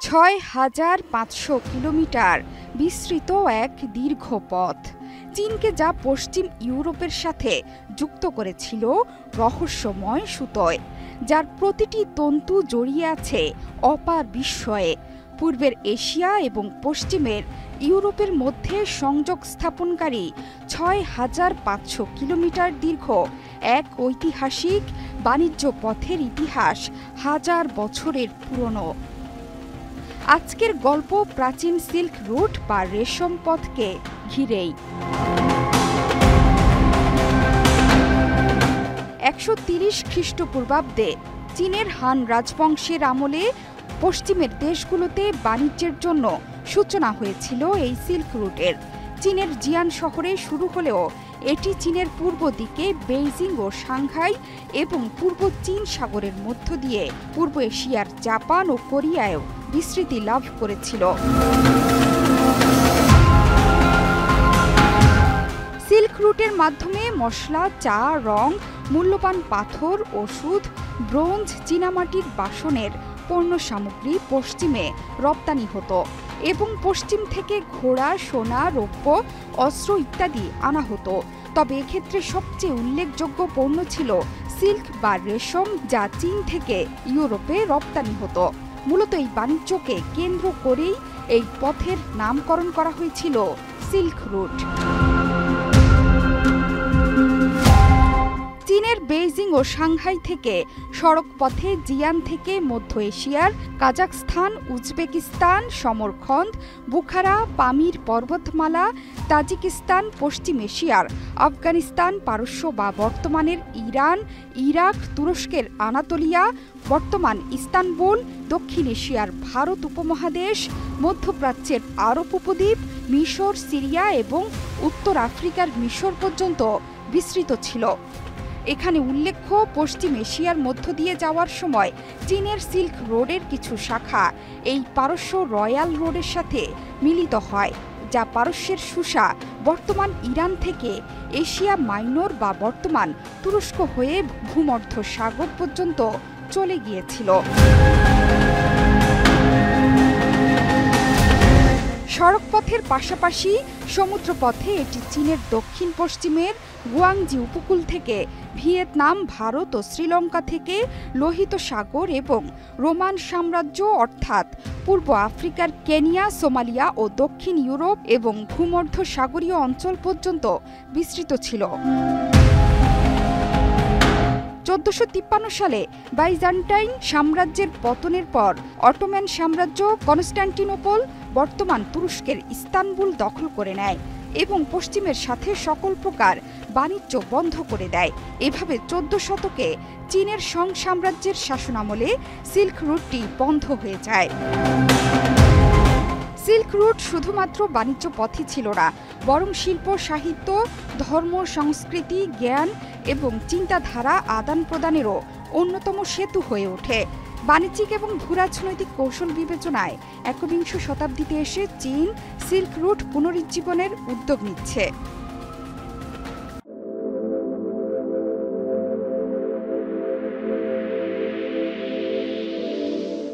৬,৫০০ kilometre বিস্তৃত এক দীর্ঘ পথ চীনকে যা পশ্চিম ইউরোপের সাথে যুক্ত করেছিল রহস্যময় সুতোয়, যার প্রতিটি তন্তু জড়িয়ে আছে অপার বিস্ময়ে। পূর্বের এশিয়া এবং পশ্চিমের ইউরোপের মধ্যে সংযোগ স্থাপনকারী ৬,৫০০ কিলোমিটার দীর্ঘ এক ঐতিহাসিক বাণিজ্য পথের ইতিহাস হাজার বছরের পুরনো। আজকের গল্প প্রাচীন সিল্ক রুট বা রেশম পথকে ঘিরেই। ১৩০ খ্রিস্টপূর্বাব্দে চীনের হান রাজবংশের আমলে পশ্চিমের দেশগুলোতে বাণিজ্যের জন্য সূচনা হয়েছিল এই সিল্ক রুটের। চীনের জিয়ান শহরে শুরু হলেও এটি চীনের পূর্ব দিকে বেইজিং ও সাংহাই এবং পূর্ব চীন সাগরের মধ্য দিয়ে পূর্ব এশিয়ার জাপান ও কোরিয়ায়ও বিস্তৃতি লাভ করেছিল। সিল্ক রুটের মাধ্যমে মশলা, চা, রং, মূল্যবান পাথর, ওষুধ, ব্রোঞ্জ, চীনামাটির বাসনের পণ্য সামগ্রী পশ্চিমে রপ্তানি হতো এবং পশ্চিম থেকে ঘোড়া, সোনা, রৌপ্য, অস্ত্র ইত্যাদি আনা হতো। তবে এক্ষেত্রে সবচেয়ে উল্লেখযোগ্য পণ্য ছিল সিল্ক বা রেশম, যা চীন থেকে ইউরোপে রপ্তানি হতো। মূলত এই বাণিজ্যকে কেন্দ্র করেই এই পথের নামকরণ করা হয়েছিল সিল্ক রুট। চীনের বেইজিং ও সাংহাই থেকে সড়ক পথে জিয়ান থেকে মধ্য এশিয়ার কাজাখস্তান, উজবেকিস্তান, সমরখন্দ, বুখারা, পামির পর্বতমালা, তাজিকিস্তান, পশ্চিম এশিয়ার আফগানিস্তান, পারস্য বা বর্তমানের ইরান, ইরাক, তুরস্কের আনাতোলিয়া, বর্তমান ইস্তানবুল, দক্ষিণ এশিয়ার ভারত উপমহাদেশ, মধ্যপ্রাচ্যের আরব উপদ্বীপ, মিশর, সিরিয়া এবং উত্তর আফ্রিকার মিশর পর্যন্ত বিস্তৃত ছিল। এখানে উল্লেখ্য, পশ্চিম এশিয়ার মধ্য দিয়ে যাওয়ার সময় চীনের সিল্ক রোডের কিছু শাখা এই পারস্য রয়্যাল রোডের সাথে মিলিত হয়, যা পারস্যের সুসা বর্তমান ইরান থেকে এশিয়া মাইনর বা বর্তমান তুরস্ক হয়ে ভূমধ্য সাগর পর্যন্ত চলে গিয়েছিল। সড়কপথের পাশাপাশি সমুদ্রপথে এটি চীনের দক্ষিণ পশ্চিমের গুয়াংজি উপকূল থেকে ভিয়েতনাম, ভারত ও শ্রীলঙ্কা থেকে লোহিত সাগর এবং রোমান সাম্রাজ্য অর্থাৎ পূর্ব আফ্রিকার কেনিয়া, সোমালিয়া ও দক্ষিণ ইউরোপ এবং ভূমধ্য সাগরীয় অঞ্চল পর্যন্ত বিস্তৃত ছিল। ১৪৫৩ সালে বাইজান্টাইন সাম্রাজ্যের পতনের পর অটোম্যান সাম্রাজ্য কনস্টান্টিনোপল, বর্তমান তুরস্কের ইস্তানবুল দখল করে নেয় এবং পশ্চিমের সাথে সকল প্রকার বাণিজ্য বন্ধ করে দেয়। এভাবে ১৪ শতকে চীনের সং সাম্রাজ্যের শাসনামলে সিল্ক রুটটি বন্ধ হয়ে যায়। সিল্ক রুট শুধুমাত্র বাণিজ্য পথই ছিল না, বরং শিল্প, সাহিত্য, ধর্ম, সংস্কৃতি, জ্ঞান এবং চিন্তাধারা আদান প্রদানেরও অন্যতম সেতু হয়ে ওঠে। বাণিজ্যিক এবং ভূরাজনৈতিক কৌশল বিবেচনায় একবিংশ শতাব্দীতে এসে চীন সিল্ক রুট পুনরুজ্জীবনের উদ্যোগ নিচ্ছে।